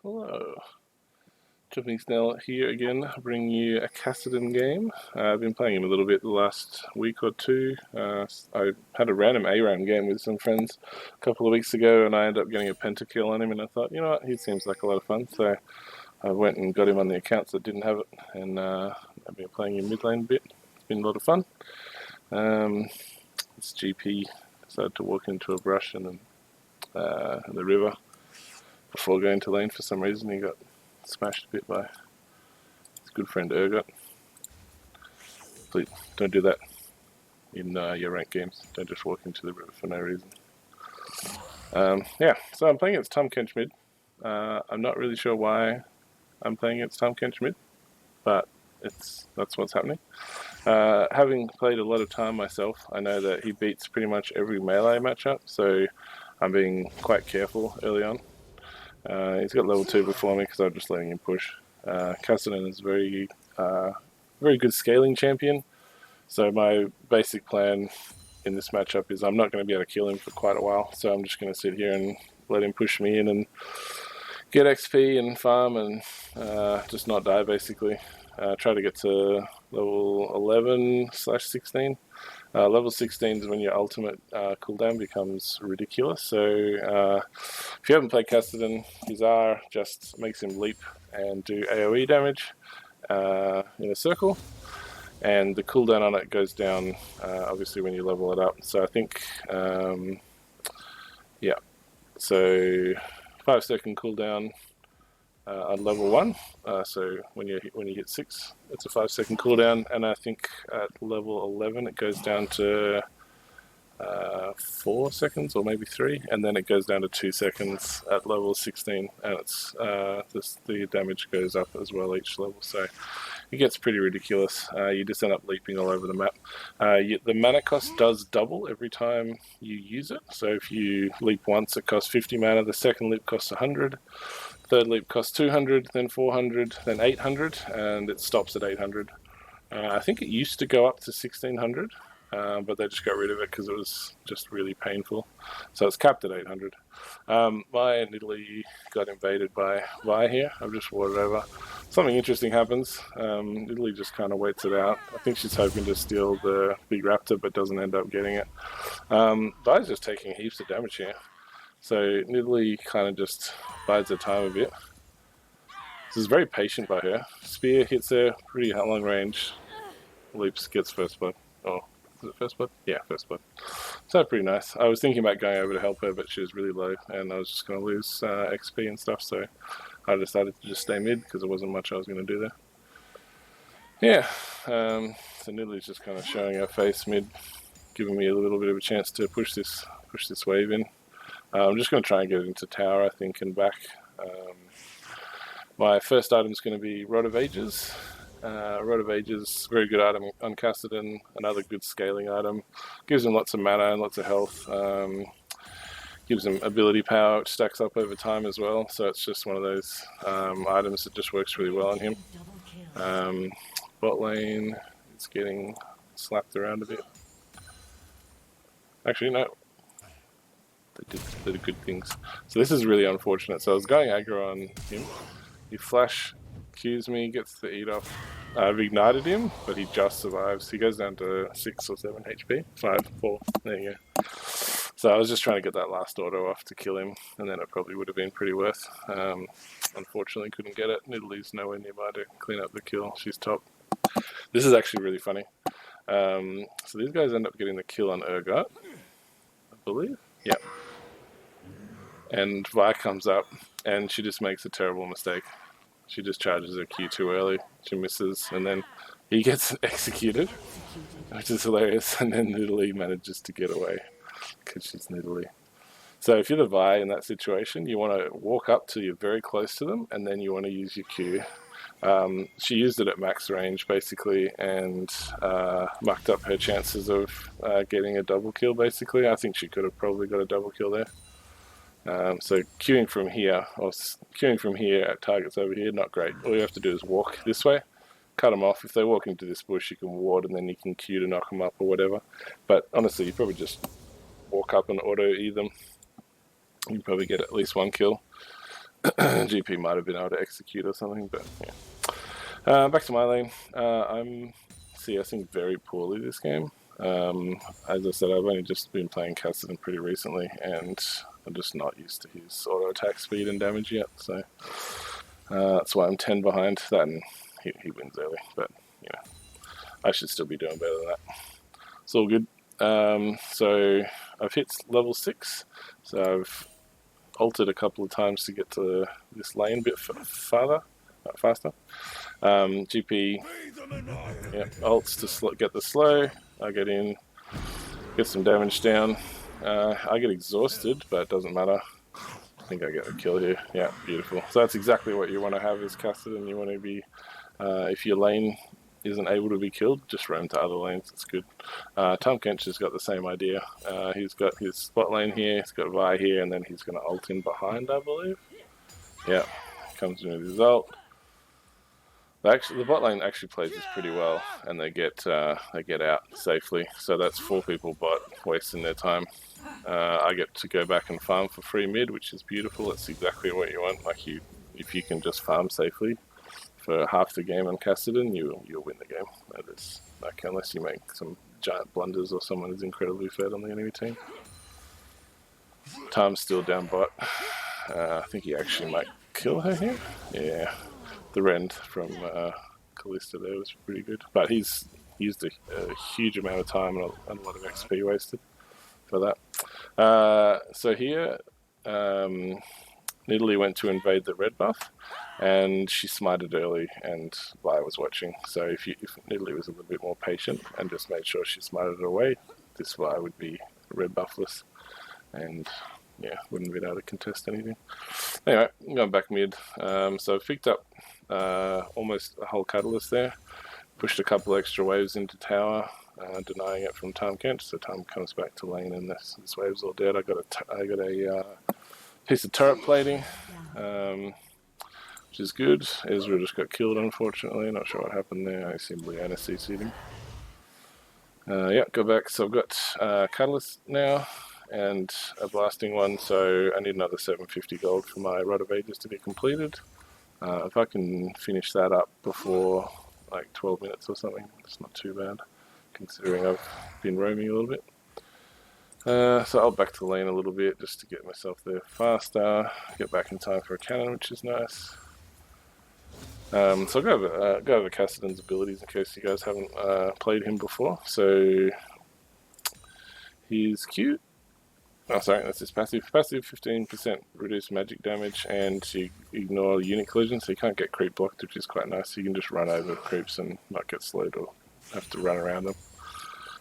Hello. Jumping Snail here again, bringing you a Kassadin game. I've been playing him a little bit the last week or two. I had a random ARAM game with some friends a couple of weeks ago, and I ended up getting a Pentakill on him, and I thought, you know what, he seems like a lot of fun, so I went and got him on the accounts that didn't have it, and I've been playing him mid lane a bit. It's been a lot of fun. This GP decided to walk into a brush and then the river before going to lane for some reason. He got smashed a bit by his good friend Urgot. Please don't do that in your ranked games. Don't just walk into the river for no reason. Yeah, so I'm playing against Tahm Kench mid. I'm not really sure why I'm playing against Tahm Kench mid, but that's what's happening. Having played a lot of Tahm myself, I know that he beats pretty much every melee matchup, so I'm being quite careful early on. He's got level 2 before me because I'm just letting him push. Kassadin is very good scaling champion, so my basic plan in this matchup is I'm not going to be able to kill him for quite a while, so I'm just going to sit here and let him push me in and get XP and farm and just not die basically. Try to get to level 11/16. Level 16 is when your ultimate cooldown becomes ridiculous. So if you haven't played Kassadin, his R just makes him leap and do AoE damage in a circle, and the cooldown on it goes down obviously when you level it up. So I think yeah, so 5-second cooldown on level 1. So when you hit 6, it's a 5-second cooldown, and I think at level 11 it goes down to 4 seconds or maybe 3, and then it goes down to 2 seconds at level 16, and it's the damage goes up as well each level, so it gets pretty ridiculous. You just end up leaping all over the map. The mana cost does double every time you use it, so if you leap once it costs 50 mana, the second leap costs 100, third leap costs 200, then 400, then 800, and it stops at 800. I think it used to go up to 1600, but they just got rid of it because it was just really painful. So it's capped at 800. My Italy got invaded by Vi here. I've just watered over. Something interesting happens. Italy just kind of waits it out. I think she's hoping to steal the big raptor, but doesn't end up getting it. Vi's just taking heaps of damage here. So Italy kind of just bides her time a bit. This is very patient by her. Spear hits her pretty long range. Leaps, gets first blood. Oh, is it first blood? Yeah, first blood. So pretty nice. I was thinking about going over to help her, but she was really low, and I was just going to lose XP and stuff, so I decided to just stay mid because there wasn't much I was going to do there. Yeah, so Nidalee just kind of showing her face mid, giving me a little bit of a chance to push this wave in. I'm just going to try and get into tower, I think, and back. My first item is going to be Rod of Ages. Rod of Ages, very good item on Kassadin, another good scaling item. Gives him lots of mana and lots of health. Gives him ability power, which stacks up over time as well. So it's just one of those items that just works really well on him. Bot lane, it's getting slapped around a bit. Actually, no. They did good things. So this is really unfortunate. So I was going aggro on him. He flash Qs me, gets the eat off. I've ignited him, but he just survives. He goes down to 6 or 7 HP. 5, 4. There you go. So I was just trying to get that last auto off to kill him, and then it probably would have been pretty worth. Unfortunately, couldn't get it. Nidalee's nowhere nearby to clean up the kill. She's top. This is actually really funny. So these guys end up getting the kill on Urgot, I believe. Yeah. And Vi comes up, and she just makes a terrible mistake. She just charges her Q too early. She misses, and then he gets executed, which is hilarious. And then Nidalee manages to get away because she's Nidalee. So if you're the Vi in that situation, you want to walk up till you're very close to them, and then you want to use your Q. She used it at max range, basically, and mucked up her chances of getting a double kill, basically. I think she could have probably got a double kill there. So queuing from here, or queuing from here at targets over here, not great. All you have to do is walk this way, cut them off. If they walk into this bush, you can ward, and then you can queue to knock them up or whatever. But honestly, you probably just walk up and auto-E them. You can probably get at least one kill. GP might have been able to execute or something, but yeah. Back to my lane. I'm CSing very poorly this game. As I said, I've only just been playing Kassadin pretty recently, and I'm just not used to his auto attack speed and damage yet, so that's why I'm 10 behind that, and he wins early, but you know, I should still be doing better than that. It's all good. So I've hit level 6, so I've altered a couple of times to get to this lane a bit faster. GP ults to get the slow. I get in, get some damage down. I get exhausted, but it doesn't matter. I think I get a kill here. Yeah, beautiful. So that's exactly what you want to have as Kassadin. You want to be, if your lane isn't able to be killed, just roam to other lanes. It's good. Tahm Kench has got the same idea. He's got his spot lane here, he's got Vi here, and then he's going to ult in behind, I believe. Yeah, comes in with his ult. The bot lane actually plays this pretty well, and they get out safely. So that's 4 people bot wasting their time. I get to go back and farm for free mid, which is beautiful. That's exactly what you want. Like if you can just farm safely for half the game on Kassadin, you'll win the game. That is, like, unless you make some giant blunders or someone is incredibly fed on the enemy team. Tahm's still down bot. I think he actually might kill her here. Yeah. The rend from Callista there was pretty good, but he's used a huge amount of time and a lot of XP wasted for that. So here, Nidalee went to invade the red buff, and she smited early, and Vi was watching. So if Nidalee was a little bit more patient and just made sure she smited it away, this Vi would be red buffless, and yeah, wouldn't be able to contest anything. Anyway, I'm going back mid. So I've picked up almost a whole catalyst there. Pushed a couple extra waves into tower, denying it from Tahm Kench. So Tahm comes back to lane, and this wave's all dead. I got a piece of turret plating, which is good. Ezra just got killed, unfortunately. Not sure what happened there. I assume Leanna CC'd him. Yeah, go back. So I've got catalyst now, and a blasting one, so I need another 750 gold for my Rod of Ages to be completed. If I can finish that up before like 12 minutes or something, it's not too bad, considering I've been roaming a little bit. So I'll back to the lane a little bit just to get myself there faster, get back in time for a cannon, which is nice. So I'll go over Kassadin's abilities in case you guys haven't played him before. So he's cute. Oh, sorry, that's his passive. Passive 15% reduced magic damage, and you ignore unit collision, so you can't get creep blocked, which is quite nice. You can just run over creeps and not get slowed or have to run around them.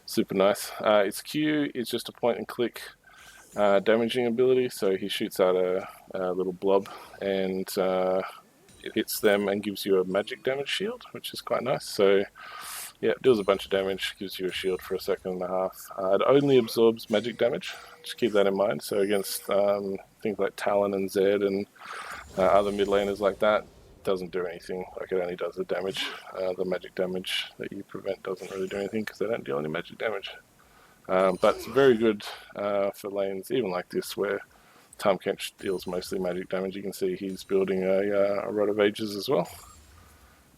Super nice. Its Q is just a point and click damaging ability, so he shoots out a little blob, and it hits them and gives you a magic damage shield, which is quite nice. So yeah, it deals a bunch of damage, gives you a shield for a second and a half. It only absorbs magic damage, just keep that in mind. So against things like Talon and Zed and other mid laners like that, it doesn't do anything. Like, it only does the damage. The magic damage that you prevent doesn't really do anything because they don't deal any magic damage. But it's very good for lanes, even like this, where Tahm Kench deals mostly magic damage. You can see he's building a Rod of Ages as well,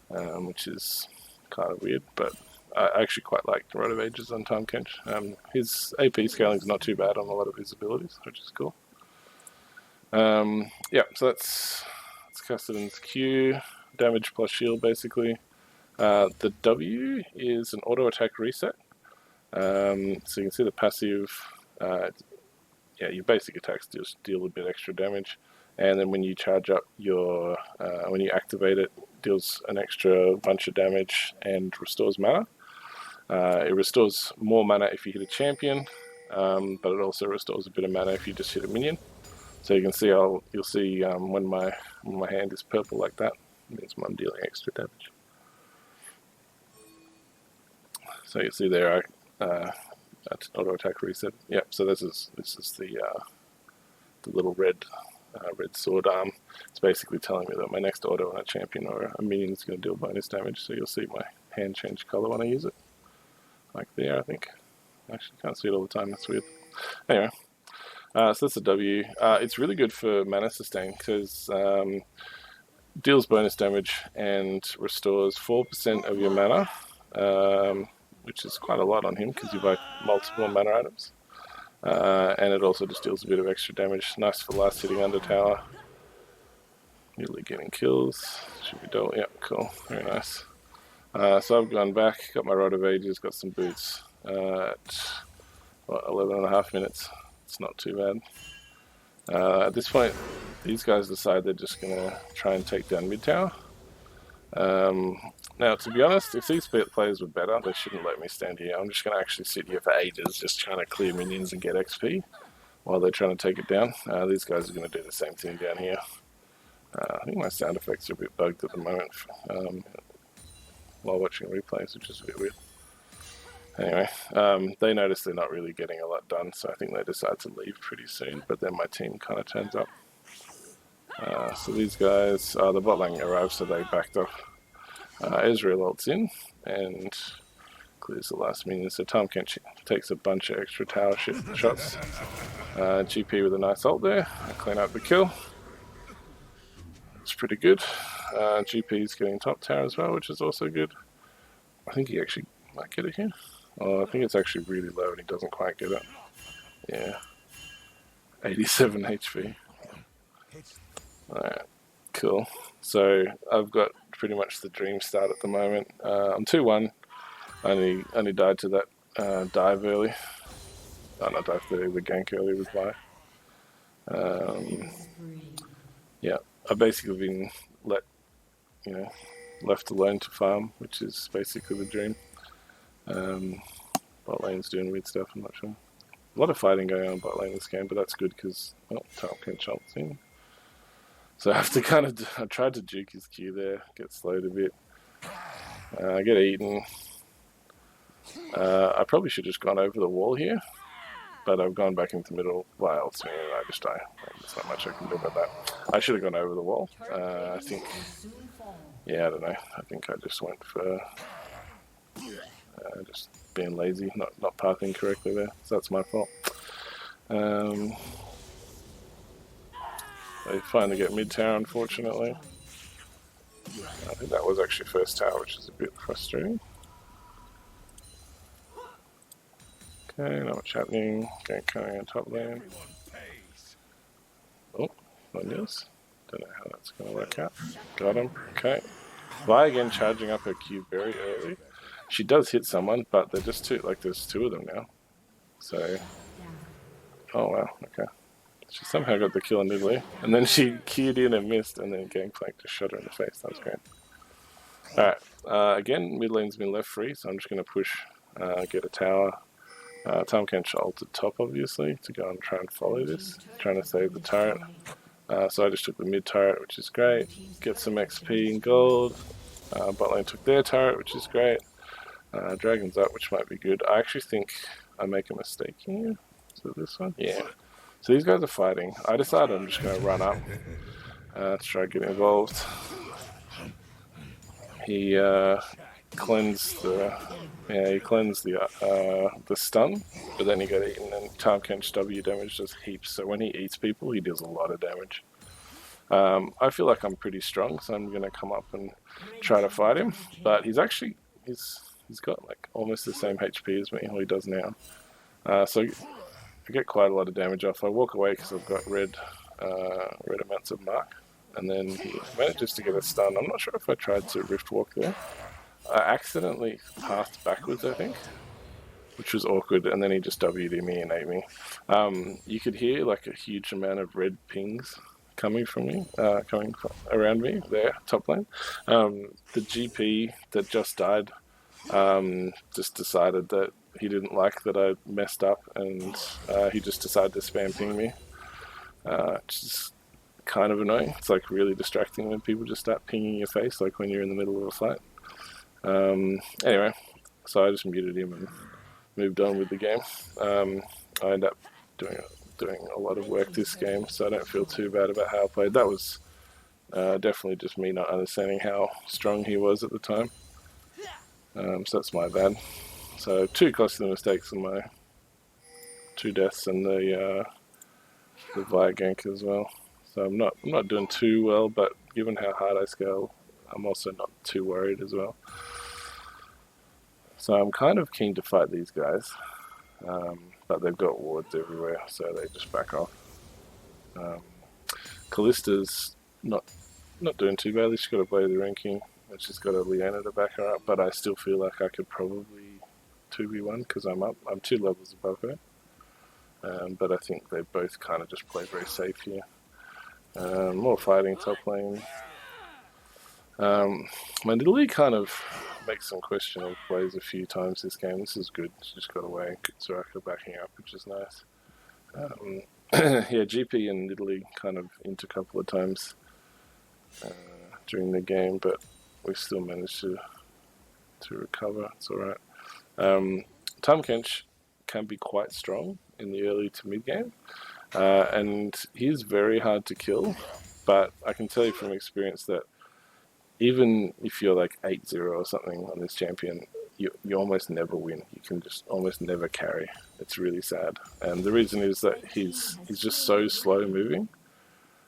which is kind of weird, but I actually quite like the Rod of Ages on Tahm Kench. His AP scaling is not too bad on a lot of his abilities, which is cool. Yeah, so that's Kassadin's Q, damage plus shield basically. The W is an auto attack reset. So you can see the passive. Yeah, your basic attacks just deal a bit extra damage, and then when you charge up your, when you activate it, deals an extra bunch of damage and restores mana. It restores more mana if you hit a champion, but it also restores a bit of mana if you just hit a minion. So you can see, you'll see when my hand is purple like that, it means I'm dealing extra damage. So you see there, that's auto attack reset. Yep. So this is the little red sword arm. It's basically telling me that my next auto on a champion or a minion is going to deal bonus damage. So you'll see my hand change color when I use it, like there. I think. Actually, can't see it all the time. That's weird. Anyway, So that's a W. It's really good for mana sustain because deals bonus damage and restores 4% of your mana, which is quite a lot on him because you buy multiple mana items. And it also just deals a bit of extra damage. Nice for last hitting under tower. Nearly getting kills. Should be double. Yep, cool. Very nice. So I've gone back, got my Rod of Ages, got some boots at 11.5 minutes. It's not too bad. At this point, these guys decide they're just going to try and take down mid tower. Now, to be honest, if these players were better, they shouldn't let me stand here. I'm just going to actually sit here for ages, just trying to clear minions and get XP while they're trying to take it down. These guys are going to do the same thing down here. I think my sound effects are a bit bugged at the moment while watching replays, which is a bit weird. Anyway, they notice they're not really getting a lot done, so I think they decide to leave pretty soon, but then my team kind of turns up. So these guys, the bot lane arrived, so they backed off. Ezreal ults in and clears the last minion, so Tahm Kench takes a bunch of extra tower shots. GP with a nice ult there, clean up the kill. It's pretty good. GP's getting top tower as well, which is also good. I think he actually might get it here. Oh, I think it's actually really low and he doesn't quite get it. Yeah. 87 HP. Alright, cool. So I've got pretty much the dream start at the moment. I'm 2-1. Only died to that dive early. Oh, not dive early, the gank early was by. Yeah, I've basically been left alone to farm, which is basically the dream. Bot lane's doing weird stuff, I'm not sure. A lot of fighting going on bot lane this game, but that's good because Tahm Kench ults in. So I have to I tried to juke his Q there, get slowed a bit. I get eaten. I probably should have just gone over the wall here, but I've gone back into the middle. Well, and I just die. There's not much I can do about that. I should have gone over the wall. I think, yeah, I don't know. I think I just went for just being lazy, not pathing correctly there. So that's my fault. They finally get mid tower, unfortunately. I think that was actually first tower, which is a bit frustrating. Okay, not much happening. Gank coming on top lane. Oh, one news. Don't know how that's going to work out. Got him. Okay. Vi again charging up her Q very early. She does hit someone, but they're just two. Like there's two of them now. So, oh wow. Okay. She somehow got the kill on Nidalee, and then she keyed in and missed, and then Gangplank just shot her in the face. That was great. Alright, again, mid lane's been left free, so I'm just going to push, get a tower. Tahm Kench ulted top, obviously, to go and try and follow this, trying to save the turret. So I just took the mid turret, which is great. Get some XP and gold. Bot lane took their turret, which is great. Dragon's up, which might be good. I actually think I make a mistake here. Is it this one? Yeah. So these guys are fighting. I decided I'm just going to run up to try to get involved. He cleansed the stun, but then he got eaten, and Tahm Kench W damage does heaps. So when he eats people, he deals a lot of damage. I feel like I'm pretty strong, so I'm going to come up and try to fight him. But he's got like almost the same HP as me, or he does now. So I get quite a lot of damage off. I walk away because I've got red amounts of mark, and then he manages to get a stun. I'm not sure if I tried to rift walk there. I accidentally pathed backwards, I think, which was awkward, and then he just W'd me and ate me. You could hear like a huge amount of red pings coming from me, coming from around me there, top lane. The GP that just died just decided that he didn't like that I messed up, and he just decided to spam ping me, which is kind of annoying. It's like really distracting when people just start pinging your face, like when you're in the middle of a fight. Anyway, so I just muted him and moved on with the game. I ended up doing a lot of work this game, so I don't feel too bad about how I played. That was definitely just me not understanding how strong he was at the time. So that's my bad. So 2 costly mistakes on my 2 deaths and the the Vi gank as well. So I'm not doing too well, but given how hard I scale, I'm also not too worried as well. So I'm kind of keen to fight these guys, but they've got wards everywhere, so they just back off. Callista's not doing too badly. She's got a Blade of the Ranking, and she's got a Leona to back her up, but I still feel like I could probably 2v1 because I'm 2 levels above her. But I think they both kind of just play very safe here. More fighting top lane. My Nidalee kind of makes some questionable plays a few times this game. This is good. She just got away and Soraka backing up, which is nice. Yeah, GP and Nidalee kind of into a couple of times during the game, but we still managed to recover. It's alright. Tahm Kench can be quite strong in the early to mid game, and he's very hard to kill, but I can tell you from experience that even if you're like 8-0 or something on this champion, you almost never win. You can just almost never carry. It's really sad. And the reason is that he's just so slow moving.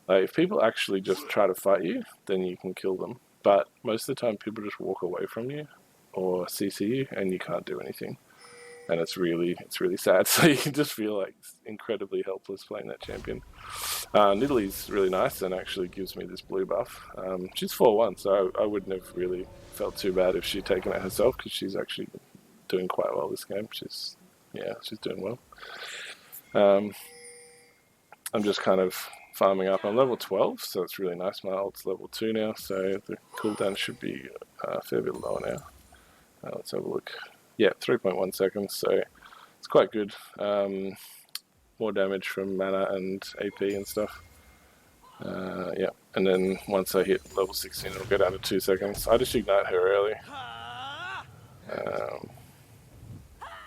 If people actually just try to fight you, then you can kill them. But most of the time people just walk away from you or CC you and you can't do anything. And it's really sad. So you can just feel like incredibly helpless playing that champion. Nidalee's really nice and actually gives me this blue buff. She's 4-1, so I wouldn't have really felt too bad if she'd taken it herself because she's actually doing quite well this game. She's doing well. I'm just kind of farming up. I'm level 12, so it's really nice. My ult's level 2 now, so the cooldown should be a fair bit lower now. Let's have a look. Yeah, 3.1 seconds, so it's quite good. More damage from mana and AP and stuff. Yeah, and then once I hit level 16, it'll go down to 2 seconds. I just ignite her early.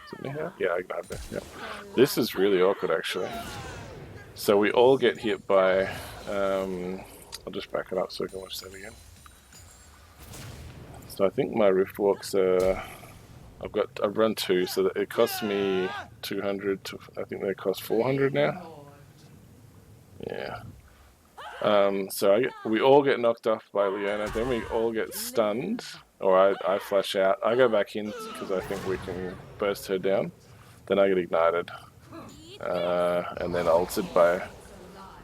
Is it me here? Yeah, I ignited her. Yeah. This is really awkward, actually. So we all get hit by... I'll just back it up so I can watch that again. So I think my Rift Walks are... I've run 2, so that it costs me 200 to, I think they cost 400 now. Yeah. So we all get knocked off by Leona, then we all get stunned, or I flash out. I go back in because I think we can burst her down. Then I get ignited, and then ulted by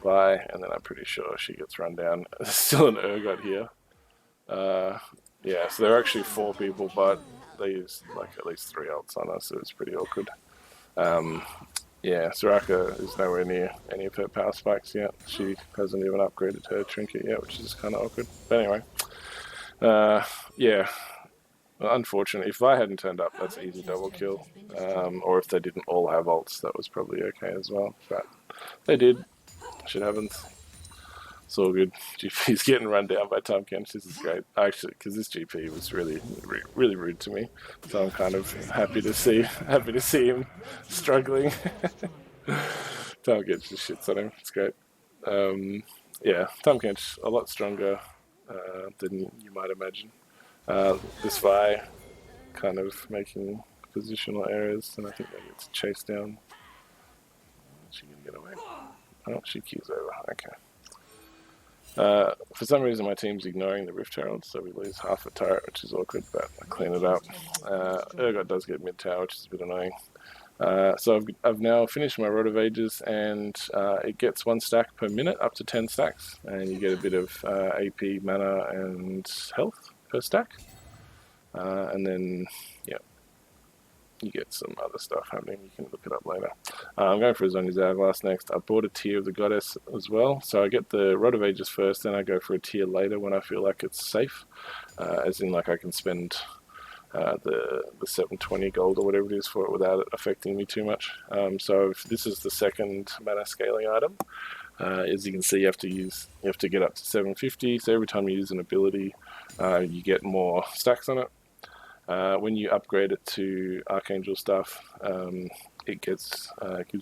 Vi, and then I'm pretty sure she gets run down. There's still an Urgot here. Yeah, so there are actually 4 people, but they used like at least 3 ults on us, so it's pretty awkward. Yeah, Soraka is nowhere near any of her power spikes yet. She hasn't even upgraded her trinket yet, which is kind of awkward. But anyway, yeah, unfortunately, if I hadn't turned up, that's an easy double kill. Or if they didn't all have ults, that was probably okay as well. But they did. Shit happens. It's all good. GP's getting run down by Tahm Kench. This is great. Actually, because this GP was really rude to me. So I'm kind of happy to see him struggling. Tahm Kench just shits on him. It's great. Yeah, Tahm Kench a lot stronger than you might imagine. This Vi kind of making positional errors, and I think they get to chase down. Is she gonna get away? Oh, she keys over. Okay. For some reason my team's ignoring the Rift Herald, so we lose half a turret, which is awkward, but I clean it up. Urgot does get mid tower, which is a bit annoying. So I've now finished my Rod of Ages, and it gets 1 stack per minute, up to 10 stacks, and you get a bit of AP, mana, and health per stack. And then, yeah, you get some other stuff happening. You can look it up later. I'm going for a Zhonya's Hourglass next. I bought a tier of the Goddess as well. So I get the Rod of Ages first, then I go for a tier later when I feel like it's safe. As in, like, I can spend the 720 gold or whatever it is for it without it affecting me too much. So if this is the second mana scaling item. As you can see, you have to get up to 750. So every time you use an ability, you get more stacks on it. When you upgrade it to Archangel stuff, it gives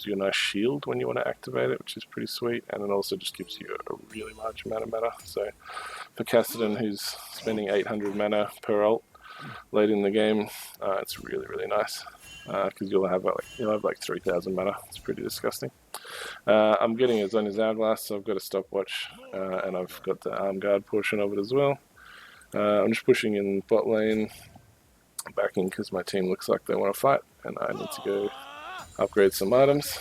you a nice shield when you want to activate it, which is pretty sweet, and it also just gives you a really large amount of mana. So for Kassadin, who's spending 800 mana per ult, late in the game. It's really, really nice because you'll have like 3,000 mana. It's pretty disgusting. I'm getting a Zoni's Hourglass, so I've got a stopwatch, and I've got the arm guard portion of it as well. I'm just pushing in bot lane, backing because my team looks like they want to fight, and I need to go upgrade some items.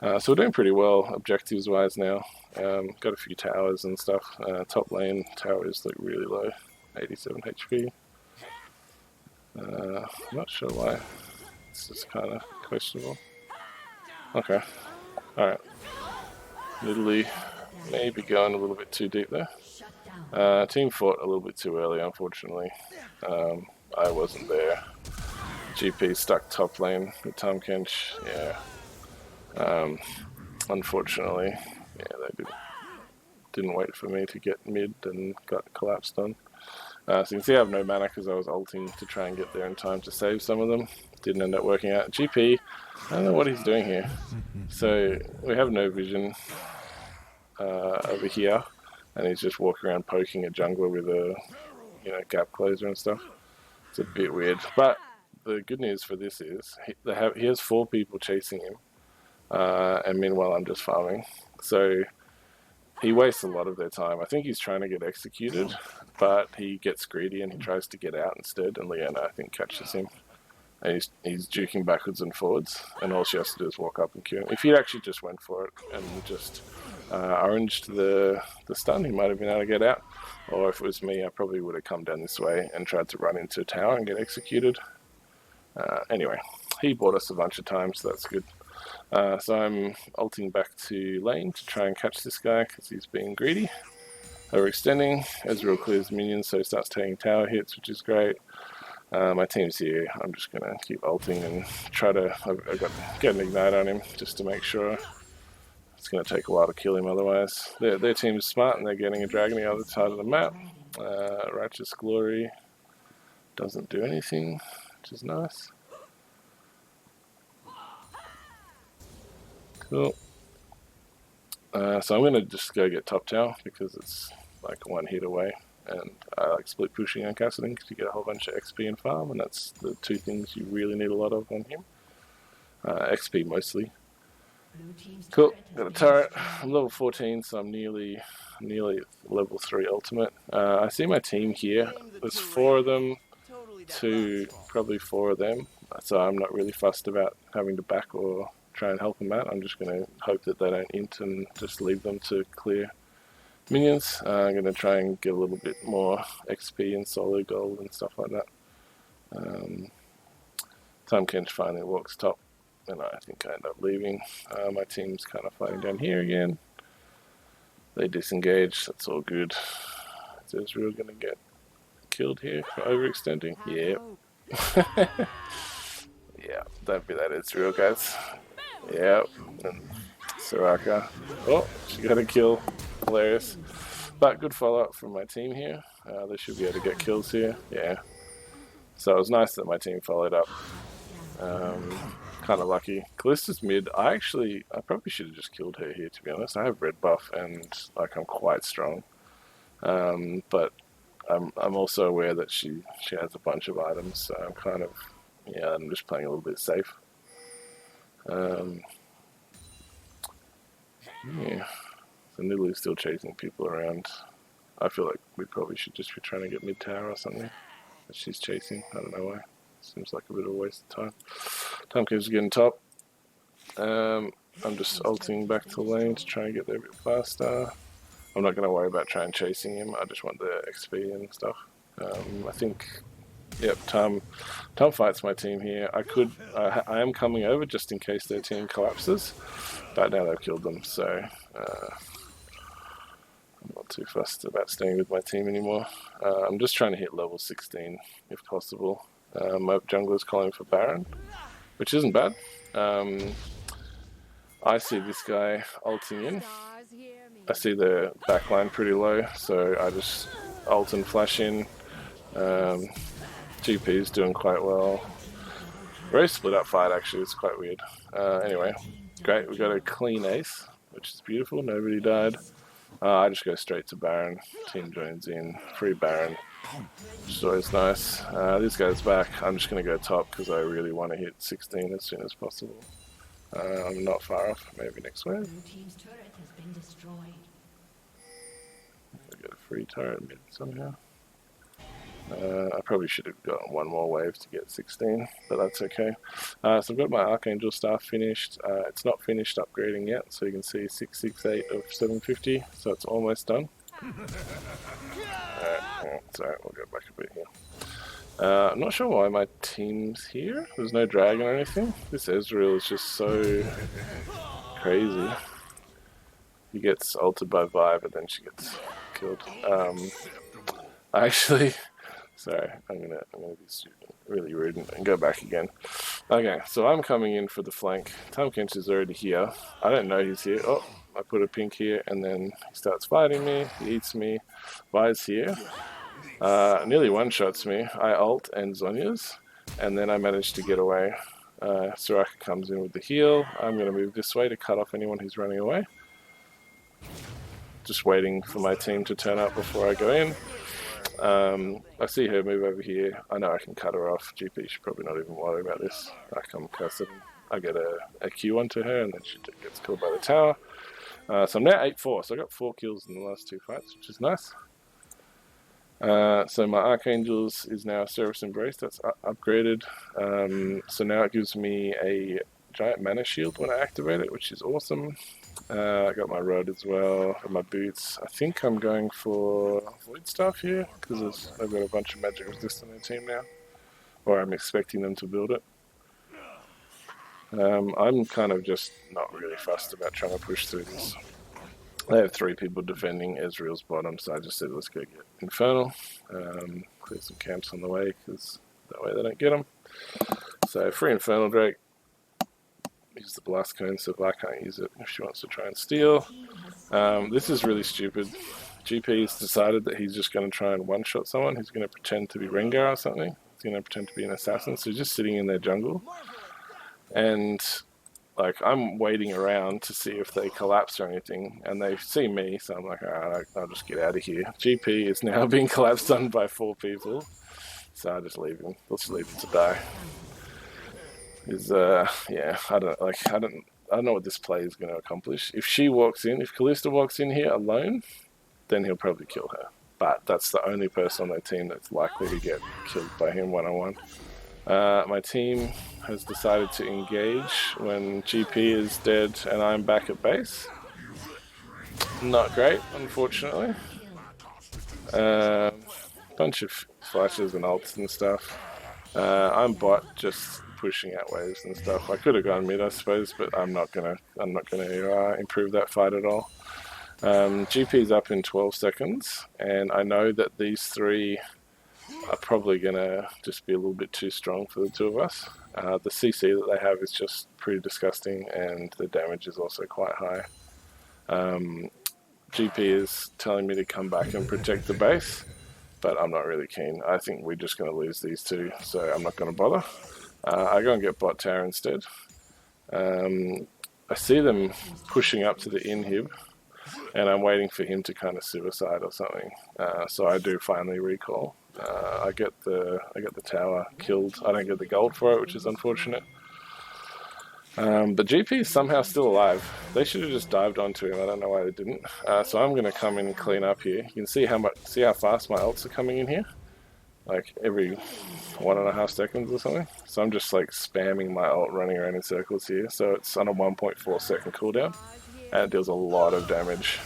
So we're doing pretty well objectives wise now. Got a few towers and stuff. Top lane tower is like really low, 87 HP. I'm not sure why. It's just kind of questionable. Okay, alright. Literally maybe going a little bit too deep there. Team fought a little bit too early, unfortunately. I wasn't there. GP stuck top lane with Tahm Kench. Yeah. Unfortunately, yeah, they didn't wait for me to get mid and got collapsed on. So you can see I have no mana because I was ulting to try and get there in time to save some of them. Didn't end up working out. GP, I don't know what he's doing here. So we have no vision over here, and he's just walking around poking a jungler with a gap closer and stuff. It's a bit weird, but the good news for this is he has 4 people chasing him. And meanwhile I'm just farming, so he wastes a lot of their time. I think he's trying to get executed, but he gets greedy and he tries to get out instead, and Leona I think catches him, and he's juking backwards and forwards, and all she has to do is walk up and kill him. If he actually just went for it and just oranged the stun, he might have been able to get out. Or if it was me, I probably would have come down this way and tried to run into a tower and get executed. Anyway, he bought us a bunch of times, so that's good. So I'm ulting back to lane to try and catch this guy because he's being greedy. Overextending. Ezreal clears minions, so he starts taking tower hits, which is great. My team's here. I'm just going to keep ulting and try to get an ignite on him just to make sure. It's going to take a while to kill him otherwise. Their team is smart and they're getting a dragon the other side of the map. Righteous Glory doesn't do anything, which is nice. Cool. So I'm going to just go get top tower because it's like one hit away, and I like split pushing on Kassadin because you get a whole bunch of XP and farm, and that's the 2 things you really need a lot of on him. XP mostly. Cool, got a turret. I'm level 14, so I'm nearly level 3 ultimate. I see my team here. There's 4 of them to probably 4 of them, so I'm not really fussed about having to back or try and help them out. I'm just going to hope that they don't int and just leave them to clear minions. I'm going to try and get a little bit more XP and solo gold and stuff like that. Tahm Kench finally walks top, and I think I end up leaving. My team's kind of fighting down here again. They disengage, that's all good. So is Ezreal going to get killed here for overextending? Yeah. Yeah, don't be that Ezreal, guys. Yep, and Soraka. Oh, she got a kill. Hilarious. But good follow-up from my team here. They should be able to get kills here. Yeah. So it was nice that my team followed up. Kind of lucky. Callista's mid. I probably should have just killed her here, to be honest. I have red buff and like I'm quite strong. But I'm also aware that she has a bunch of items, so I'm kind of, yeah, I'm just playing a little bit safe. Yeah, so Nidalu's still chasing people around. I feel like we probably should just be trying to get mid tower or something that she's chasing. I don't know why. Seems like a bit of a waste of time. Tahm Kench is getting top. I'm just ulting back to lane to try and get there a bit faster. I'm not going to worry about trying chasing him. I just want the XP and stuff. I think, yep, Tahm fights my team here. I am coming over just in case their team collapses, but now they've killed them, so I'm not too fussed about staying with my team anymore. I'm just trying to hit level 16 if possible. My jungler's calling for Baron, which isn't bad. I see this guy ulting in. I see the backline pretty low, so I just ult and flash in. GP's doing quite well. Very split up fight actually, it's quite weird. Anyway, great, we got a clean ace, which is beautiful, nobody died. I just go straight to Baron, team joins in, free Baron. which is always nice. This guy's back. I'm just going to go top because I really want to hit 16 as soon as possible. I'm not far off. Maybe next wave. Blue team's turret has been destroyed. I get a free turret mid somehow. I probably should have gotten one more wave to get 16, but that's okay. So I've got my Archangel staff finished. It's not finished upgrading yet, so you can see 668 of 750, so it's almost done. Alright, sorry, we'll go back a bit here. I'm not sure why my team's here. There's no dragon or anything. This Ezreal is just so crazy. He gets ulted by Vi, but then she gets killed. Actually, sorry, I'm gonna be stupid, really rude, and go back again. Okay, so I'm coming in for the flank. Tahm Kench is already here. I don't know he's here. Oh, I put a pink here, and then he starts fighting me. He eats me. Vi's here. Nearly one-shots me. I ult and Zhonya's, and then I managed to get away. Soraka comes in with the heal. I'm going to move this way to cut off anyone who's running away. Just waiting for my team to turn up before I go in. I see her move over here. I know I can cut her off. GP should probably not even worry about this. I come Kassadin. I get a Q onto her, and then she gets killed by the tower. So I'm now 8-4. So I got 4 kills in the last 2 fights, which is nice. So my Archangels is now Service Embrace. That's upgraded. So now it gives me a giant mana shield when I activate it, which is awesome. I got my rod as well, and my boots. I think I'm going for Void Staff here, because I've got a bunch of magic resist on their team now. Or I'm expecting them to build it. I'm kind of just not really fussed about trying to push through this. They have 3 people defending Ezreal's bottom, so I just said let's go get Infernal. Clear some camps on the way, because that way they don't get them. So free Infernal Drake. Use the blast cone so I can't use it if she wants to try and steal. This is really stupid. GP's decided that he's just going to try and one-shot someone. He's going to pretend to be Rengar or something. He's going to pretend to be an assassin. So he's just sitting in their jungle. And like I'm waiting around to see if they collapse or anything. And they see me, so I'm like, alright, I'll just get out of here. GP is now being collapsed on by 4 people. So I just leave him. Let's leave him to die. Yeah, I don't know what this play is going to accomplish. If she walks in, if Kalista walks in here alone, then he'll probably kill her. But that's the only person on their team that's likely to get killed by him one-on-one. My team has decided to engage when GP is dead and I'm back at base. Not great, unfortunately. Bunch of flashes and ults and stuff. I'm bot, just pushing out waves and stuff. I could have gone mid, I suppose, but I'm not gonna improve that fight at all. GP's up in 12 seconds, and I know that these 3 are probably gonna just be a little bit too strong for the 2 of us. The CC that they have is just pretty disgusting, and the damage is also quite high. GP is telling me to come back and protect the base, but I'm not really keen. I think we're just going to lose these 2, so I'm not going to bother. I go and get bot tower instead. I see them pushing up to the inhib, and I'm waiting for him to kind of suicide or something. So I do finally recall. I get the tower killed. I don't get the gold for it, which is unfortunate. But GP is somehow still alive. They should have just dived onto him. I don't know why they didn't. So I'm going to come in and clean up here. You can see how fast my ults are coming in here. Like every 1.5 seconds or something. So I'm just like spamming my ult, running around in circles here. So it's on a 1.4 second cooldown, and it deals a lot of damage.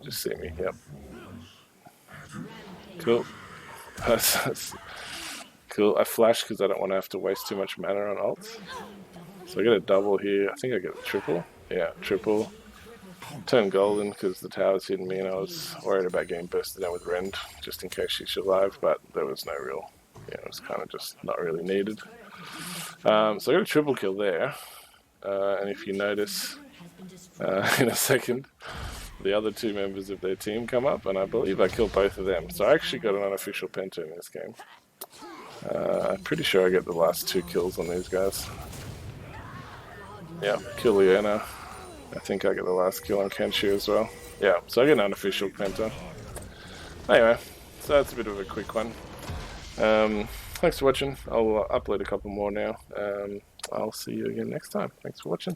Just see me, yep. Cool. That's cool. I flash because I don't want to have to waste too much mana on ults. So I get a double here. I think I get a triple. Yeah, triple. Turn golden because the tower's hitting me, and I was worried about getting bursted out with Rend just in case she survived, but there was no real, it was kind of just not really needed. So I got a triple kill there, and if you notice, in a second, the other 2 members of their team come up, and I believe I killed both of them. So I actually got an unofficial penta in this game. I'm pretty sure I get the last 2 kills on these guys. Yeah, kill Liana. I think I get the last kill on Kench as well. Yeah, so I get an unofficial penta. Anyway, So that's a bit of a quick one. Thanks for watching. I'll upload a couple more now. I'll see you again next time. Thanks for watching.